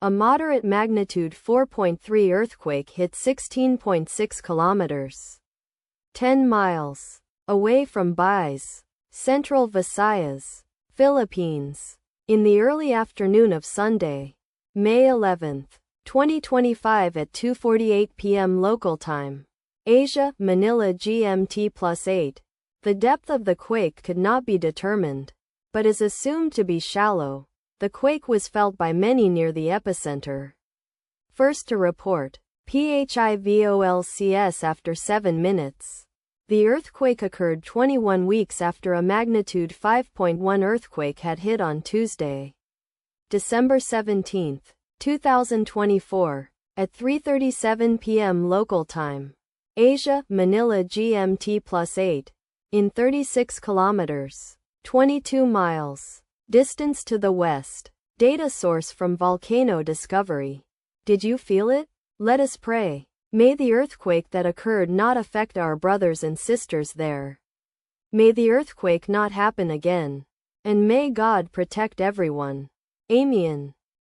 A moderate magnitude 4.3 earthquake hit 16.6 kilometers, 10 miles, away from Bais, central Visayas, Philippines, in the early afternoon of Sunday, May 11, 2025 at 2:48 p.m. local time. Asia, Manila GMT +8. The depth of the quake could not be determined, but is assumed to be shallow. The quake was felt by many near the epicenter. First to report, PHIVOLCS after 7 minutes. The earthquake occurred 21 weeks after a magnitude 5.1 earthquake had hit on Tuesday, December 17, 2024, at 3:37 p.m. local time. Asia, Manila GMT +8. In 36 kilometers, 22 miles. Distance to the west. Data source from volcano discovery. Did you feel it? Let us pray. May the earthquake that occurred not affect our brothers and sisters there. May the earthquake not happen again. And may God protect everyone. Amen.